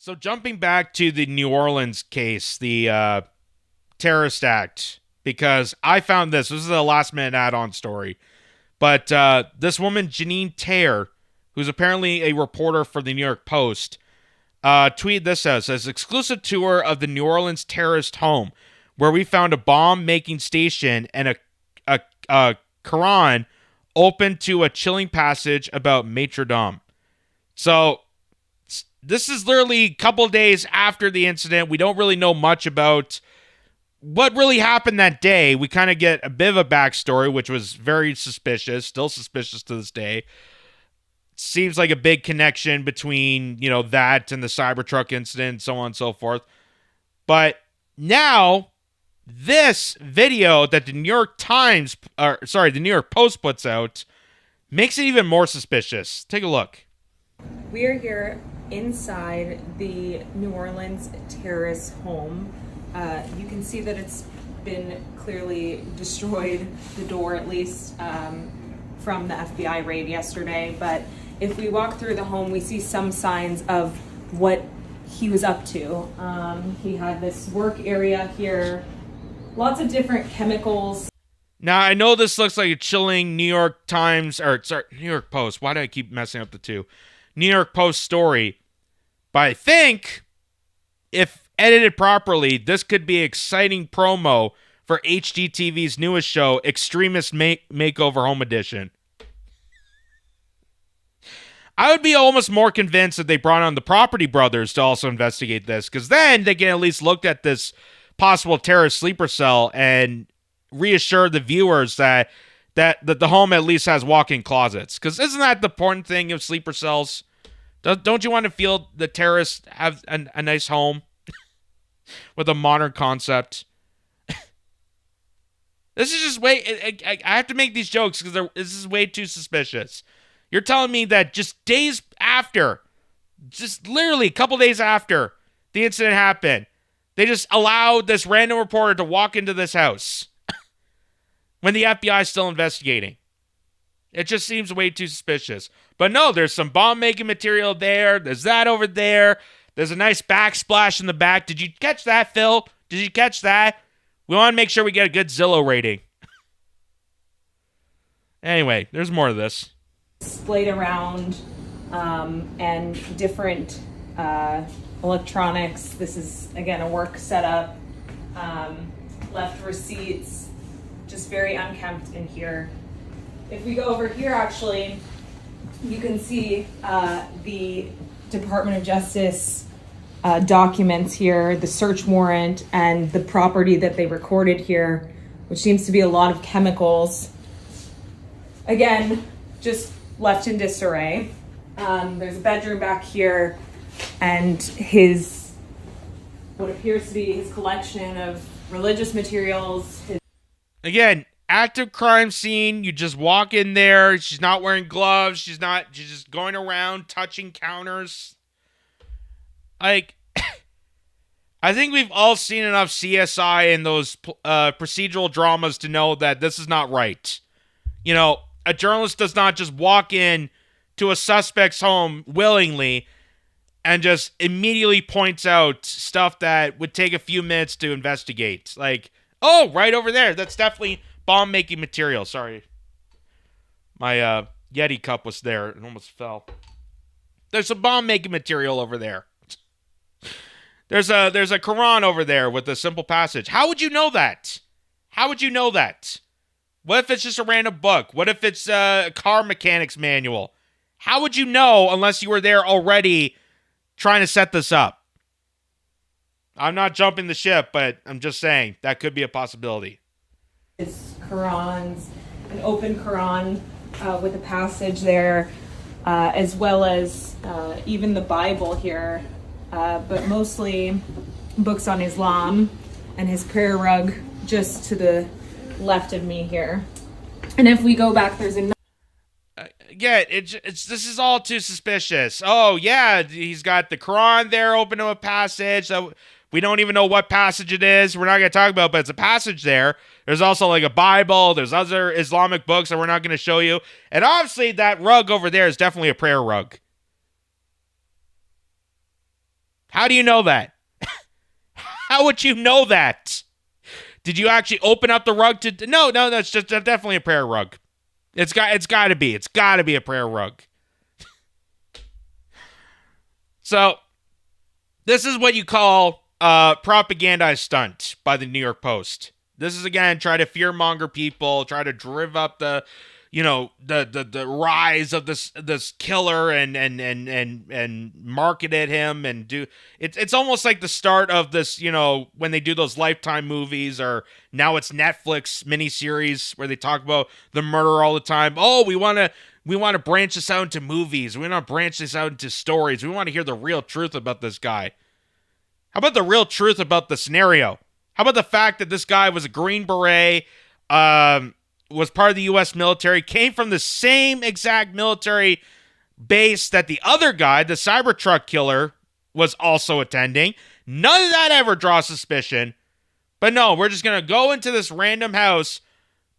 So jumping back to the New Orleans case, the terrorist act, because I found this. This is a last minute add-on story. But this woman, Janine Taylor, who's apparently a reporter for the New York Post, tweeted this out. It says, exclusive tour of the New Orleans terrorist home, where we found a bomb-making station and a Quran open to a chilling passage about martyrdom. So this is literally a couple days after the incident. We don't really know much about what really happened that day. We kind of get a bit of a backstory, which was very suspicious, still suspicious to this day. Seems like a big connection between, that and the Cybertruck incident and so on and so forth. But now, this video that the New York Post puts out makes it even more suspicious. Take a look. We are here inside the New Orleans terrorist home. You can see that it's been clearly destroyed, the door at least, from the FBI raid yesterday. But if we walk through the home, we see some signs of what he was up to. He had this work area here, lots of different chemicals. Now, I know this looks like a chilling New York Post. Why do I keep messing up the two? New York Post story. But I think if edited properly, this could be exciting promo for HGTV's newest show, Extremist Makeover Home Edition. I would be almost more convinced that they brought on the Property Brothers to also investigate this, because then they can at least look at this possible terrorist sleeper cell and reassure the viewers that the home at least has walk-in closets. Because isn't that the important thing of sleeper cells? Don't you want to feel the terrorists have a nice home with a modern concept? This is just I have to make these jokes because this is way too suspicious. You're telling me that just days after, just literally a couple days after the incident happened, they just allowed this random reporter to walk into this house when the FBI is still investigating. It just seems way too suspicious. But no, there's some bomb-making material there. There's that over there. There's a nice backsplash in the back. Did you catch that, Phil? Did you catch that? We want to make sure we get a good Zillow rating. Anyway, there's more of this. Displayed around and different electronics. This is, again, a work setup. Left receipts. Just very unkempt in here. If we go over here, actually, you can see the Department of Justice documents here, the search warrant, and the property that they recorded here, which seems to be a lot of chemicals. Again, just left in disarray. There's a bedroom back here, and what appears to be his collection of religious materials. Again, active crime scene. You just walk in there. She's not wearing gloves. She's just going around touching counters. Like, I think we've all seen enough CSI and those procedural dramas to know that this is not right. A journalist does not just walk in to a suspect's home willingly and just immediately points out stuff that would take a few minutes to investigate. Like, oh, right over there. That's definitely bomb-making material. Sorry. My Yeti cup was there. It almost fell. There's some bomb-making material over there. There's a Quran over there with a simple passage. How would you know that? How would you know that? What if it's just a random book? What if it's a car mechanic's manual? How would you know unless you were there already trying to set this up? I'm not jumping the ship, but I'm just saying that could be a possibility. His Qurans, an open Quran with a passage there, as well as even the Bible here, but mostly books on Islam, and his prayer rug just to the left of me here. And if we go back, there's another. Yeah, this is all too suspicious. Oh yeah, he's got the Quran there open to a passage. So we don't even know what passage it is. We're not going to talk about, but it's a passage there. There's also like a Bible. There's other Islamic books that we're not going to show you. And obviously that rug over there is definitely a prayer rug. How do you know that? How would you know that? Did you actually open up the rug to? No, that's just definitely a prayer rug. It's got to be. It's got to be a prayer rug. So, this is what you call a propaganda stunt by the New York Post. This is again try to fearmonger people, try to drive up the the rise of this killer and market at him and do it's almost like the start of this, when they do those Lifetime movies, or now it's Netflix miniseries where they talk about the murder all the time. Oh, we want to branch this out into movies. We want to branch this out into stories. We want to hear the real truth about this guy. How about the real truth about the scenario? How about the fact that this guy was a Green Beret, was part of the U.S. military, came from the same exact military base that the other guy, the Cybertruck killer, was also attending? None of that ever draws suspicion. But no, we're just going to go into this random house,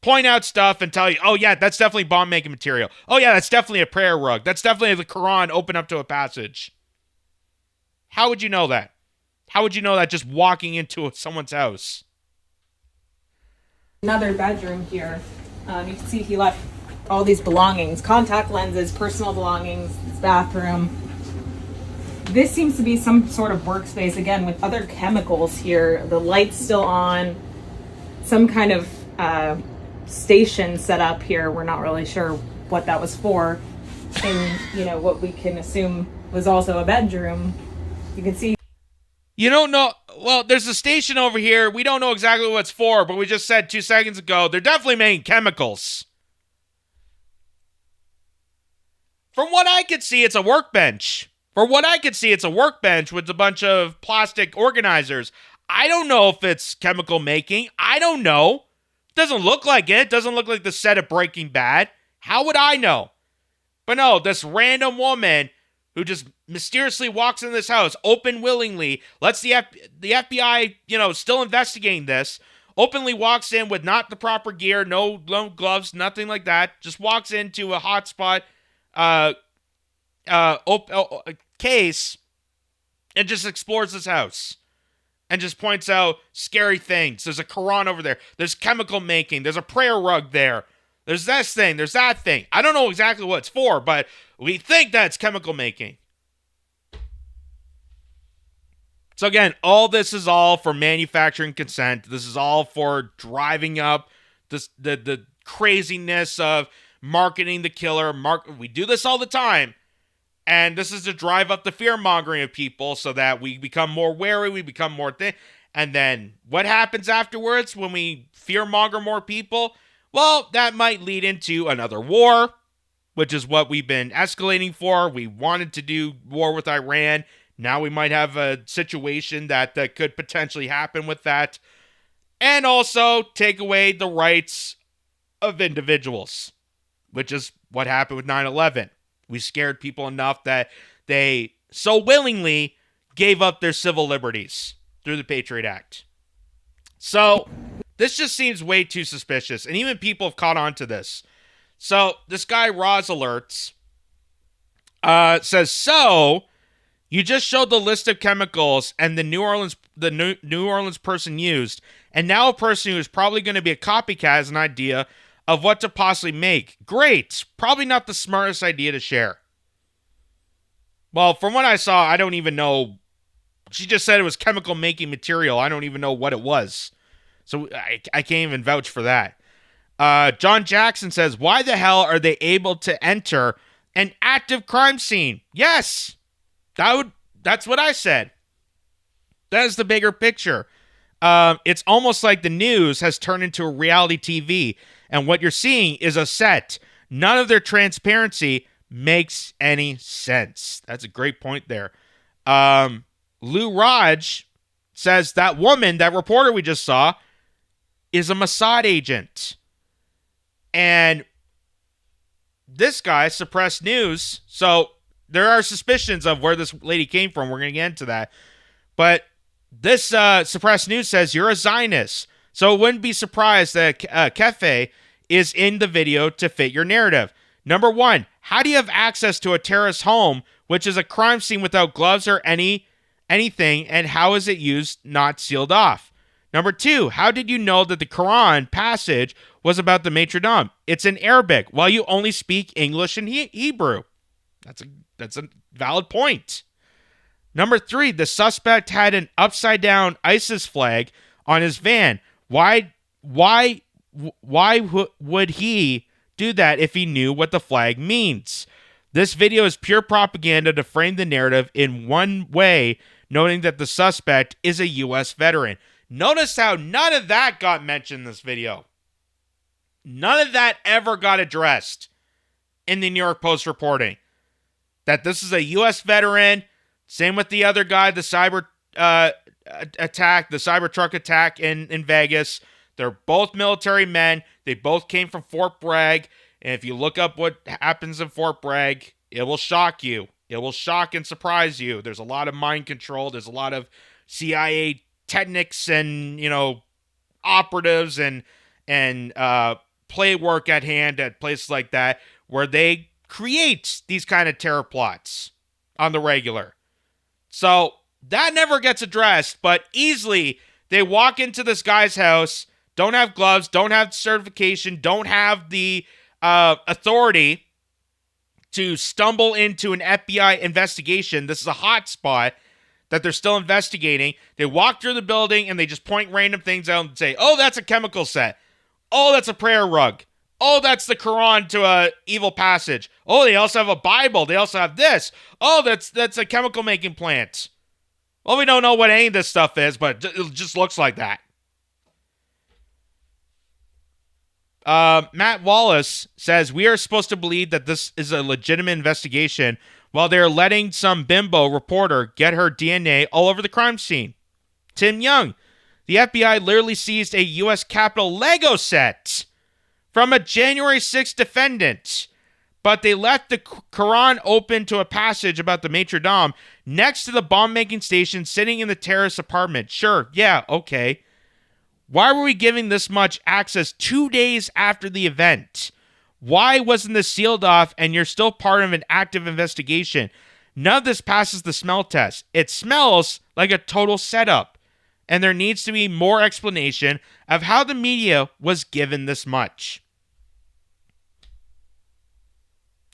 point out stuff, and tell you, oh yeah, that's definitely bomb-making material. Oh yeah, that's definitely a prayer rug. That's definitely the Quran open up to a passage. How would you know that? How would you know that just walking into someone's house? Another bedroom here. You can see he left all these belongings, contact lenses, personal belongings, his bathroom. This seems to be some sort of workspace, again, with other chemicals here. The light's still on. Some kind of station set up here. We're not really sure what that was for. And, what we can assume was also a bedroom. You can see. You don't know. Well, there's a station over here. We don't know exactly what it's for, but we just said 2 seconds ago, they're definitely making chemicals. From what I could see, it's a workbench. With a bunch of plastic organizers. I don't know if it's chemical making. I don't know. Doesn't look like it. Doesn't look like the set of Breaking Bad. How would I know? But no, this random woman who just mysteriously walks in this house, open willingly, lets the FBI, still investigating this, openly walks in with not the proper gear, no gloves, nothing like that, just walks into a hotspot case and just explores this house and just points out scary things. There's a Quran over there. There's chemical making. There's a prayer rug there. There's this thing. There's that thing. I don't know exactly what it's for, but we think that's chemical making. So again, all this is all for manufacturing consent. This is all for driving up the craziness of marketing the killer. We do this all the time. And this is to drive up the fear-mongering of people so that we become more wary, we become more And then what happens afterwards when we fear-monger more people? Well, that might lead into another war, which is what we've been escalating for. We wanted to do war with Iran. Now we might have a situation that could potentially happen with that. And also take away the rights of individuals, which is what happened with 9/11. We scared people enough that they so willingly gave up their civil liberties through the Patriot Act. So this just seems way too suspicious, and even people have caught on to this. So this guy, Roz Alerts, says, so you just showed the list of chemicals and the New Orleans person used, and now a person who is probably going to be a copycat has an idea of what to possibly make. Great. Probably not the smartest idea to share. Well, from what I saw, I don't even know. She just said it was chemical making material. I don't even know what it was. So I can't even vouch for that. John Jackson says, why the hell are they able to enter an active crime scene? Yes. That's what I said. That is the bigger picture. It's almost like the news has turned into a reality TV. And what you're seeing is a set. None of their transparency makes any sense. That's a great point there. Lou Raj says that woman, that reporter we just saw, is a Mossad agent. And this guy suppressed news. So there are suspicions of where this lady came from. We're going to get into that. But this suppressed news says you're a Zionist. So it wouldn't be surprised that Kefe is in the video to fit your narrative. Number one, how do you have access to a terrorist home, which is a crime scene without gloves or any anything, and how is it used not sealed off? Number 2, how did you know that the Quran passage was about the maitre d'? It's in Arabic, while you only speak English and Hebrew. That's a valid point. Number 3, the suspect had an upside-down ISIS flag on his van. Why would he do that if he knew what the flag means? This video is pure propaganda to frame the narrative in one way, noting that the suspect is a U.S. veteran. Notice how none of that got mentioned in this video. None of that ever got addressed in the New York Post reporting. That this is a U.S. veteran. Same with the other guy, the cyber attack, the Cybertruck attack in Vegas. They're both military men. They both came from Fort Bragg. And if you look up what happens in Fort Bragg, it will shock you. It will shock and surprise you. There's a lot of mind control. There's a lot of CIA techniques and, operatives and play work at hand at places like that where they create these kind of terror plots on the regular. So that never gets addressed, but easily they walk into this guy's house, don't have gloves, don't have certification, don't have the authority to stumble into an FBI investigation. This is a hot spot that they're still investigating. They walk through the building and they just point random things out and say, oh, that's a chemical set. Oh, that's a prayer rug. Oh, that's the Quran to a evil passage. Oh, they also have a Bible. They also have this. Oh, that's a chemical making plant. Well, we don't know what any of this stuff is, but it just looks like that. Matt Wallace says, we are supposed to believe that this is a legitimate investigation while they're letting some bimbo reporter get her DNA all over the crime scene. Tim Young, the FBI literally seized a U.S. Capitol Lego set from a January 6th defendant, but they left the Quran open to a passage about the maitre d' next to the bomb-making station sitting in the terrorist apartment. Sure, yeah, okay. Why were we giving this much access 2 days after the event? Why wasn't this sealed off and you're still part of an active investigation? None of this passes the smell test. It smells like a total setup, and there needs to be more explanation of how the media was given this much.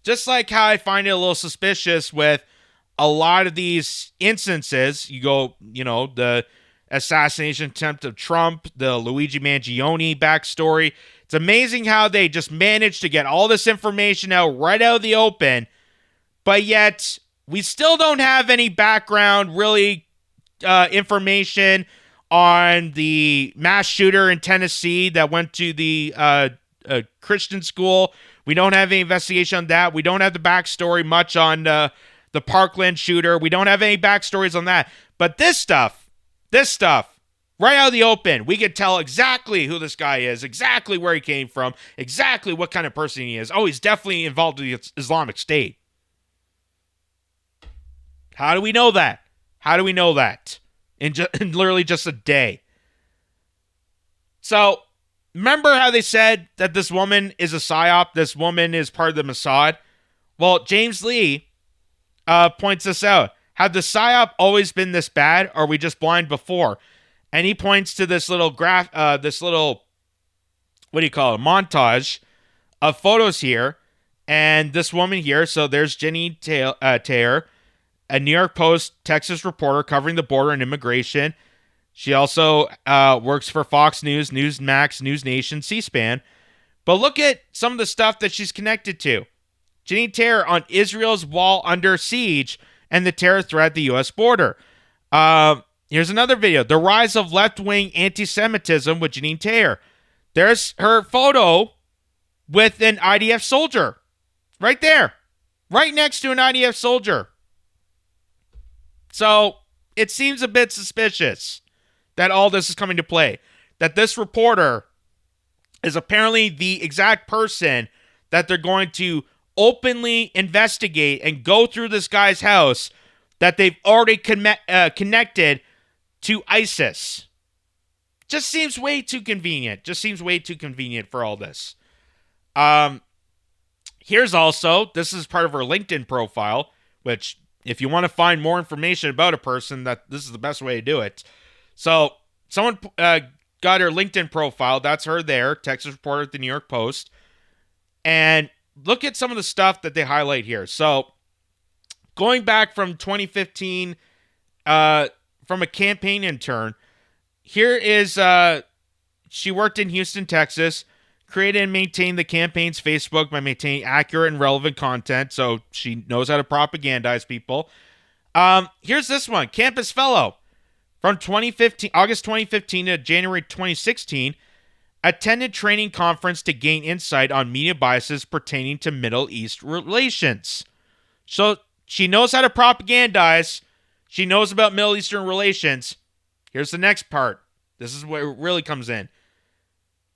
Just like how I find it a little suspicious with a lot of these instances, the assassination attempt of Trump, the Luigi Mangione backstory. It's amazing how they just managed to get all this information out right out of the open, but yet we still don't have any background, really, information on the mass shooter in Tennessee that went to the Christian school. We don't have any investigation on that. We don't have the backstory much on the Parkland shooter. We don't have any backstories on that. But this stuff, right out of the open, we could tell exactly who this guy is, exactly where he came from, exactly what kind of person he is. Oh, he's definitely involved in the Islamic State. How do we know that? In literally just a day. So, remember how they said that this woman is a psyop? This woman is part of the Mossad? Well, James Lee points this out. Had the psyop always been this bad, or are we just blind before? And he points to this little montage of photos here. And this woman here, so there's Jenny Taylor, a New York Post Texas reporter covering the border and immigration. She also works for Fox News, Newsmax, News Nation, C-SPAN. But look at some of the stuff that she's connected to. Janine Taylor on Israel's wall under siege and the terror threat at the U.S. border. Here's another video. The rise of left-wing anti-Semitism with Janine Taylor. There's her photo with an IDF soldier. Right there. Right next to an IDF soldier. So, it seems a bit suspicious that all this is coming to play. That this reporter is apparently the exact person that they're going to openly investigate and go through this guy's house that they've already connected to ISIS. Just seems way too convenient. For all this. Here's also, this is part of her LinkedIn profile, which if you want to find more information about a person, that this is the best way to do it. So someone got her LinkedIn profile. That's her there, Texas reporter at the New York Post. And look at some of the stuff that they highlight here. So going back from 2015, from a campaign intern, here is, she worked in Houston, Texas, created and maintained the campaign's Facebook by maintaining accurate and relevant content, so she knows how to propagandize people. Here's this one, campus fellow. From 2015, August 2015 to January 2016, attended training conference to gain insight on media biases pertaining to Middle East relations. So she knows how to propagandize. She knows about Middle Eastern relations. Here's the next part. This is where it really comes in.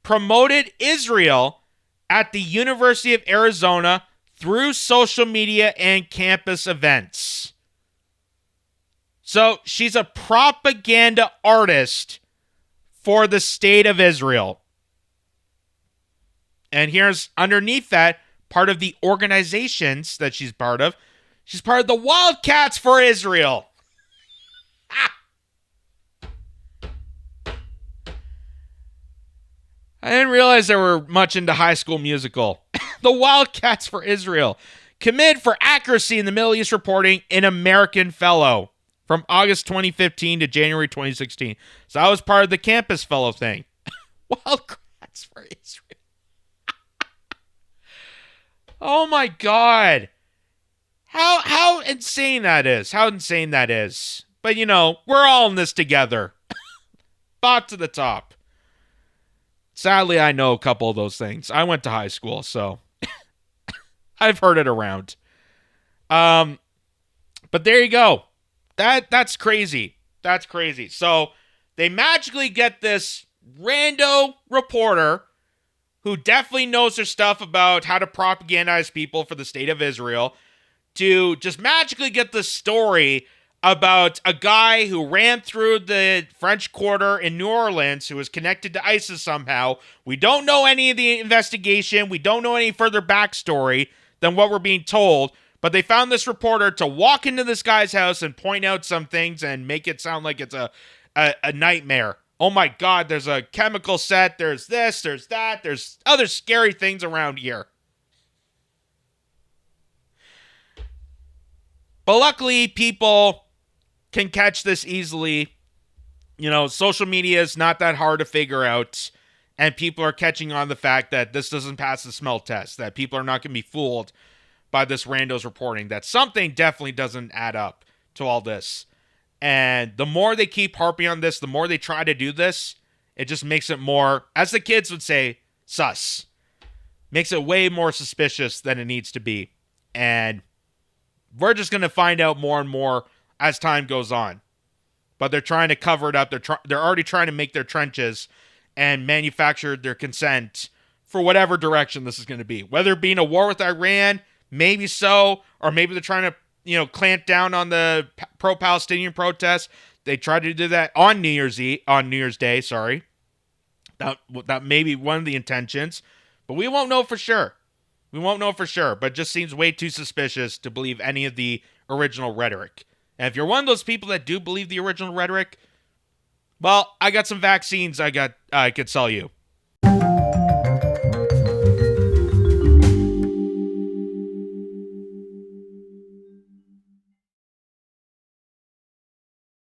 Promoted Israel at the University of Arizona through social media and campus events. So she's a propaganda artist for the state of Israel. And here's underneath that, part of the organizations that she's part of. She's part of the Wildcats for Israel. I didn't realize they were much into High School Musical. The Wildcats for Israel. Committed for accuracy in the Middle East reporting, an American fellow. From August 2015 to January 2016. So I was part of the campus fellow thing. Wildcats for Israel. Oh my God. How insane that is. How insane that is. But you know, we're all in this together. Bot to the top. Sadly, I know a couple of those things. I went to high school, so I've heard it around. But there you go. That's crazy. That's crazy. So they magically get this rando reporter who definitely knows her stuff about how to propagandize people for the state of Israel to just magically get this story about a guy who ran through the French Quarter in New Orleans who was connected to ISIS somehow. We don't know any of the investigation. We don't know any further backstory than what we're being told. But they found this reporter to walk into this guy's house and point out some things and make it sound like it's a nightmare. Oh my God, there's a chemical set, there's this, there's that, there's other scary things around here. But luckily, people can catch this easily. You know, social media is not that hard to figure out. And people are catching on the fact that this doesn't pass the smell test. That people are not going to be fooled by this rando's reporting. That something definitely doesn't add up to all this. And the more they keep harping on this, the more they try to do this, it just makes it more, as the kids would say, sus. Makes it way more suspicious than it needs to be. And we're just going to find out more and more as time goes on. But they're trying to cover it up. They're already trying to make their trenches and manufacture their consent for whatever direction this is going to be. Whether it being a war with Iran, maybe so, or maybe they're trying to, clamp down on the pro-Palestinian protests. They tried to do that on New Year's Day, sorry. That may be one of the intentions, but we won't know for sure. But it just seems way too suspicious to believe any of the original rhetoric. And if you're one of those people that do believe the original rhetoric, well, I got some vaccines I could sell you.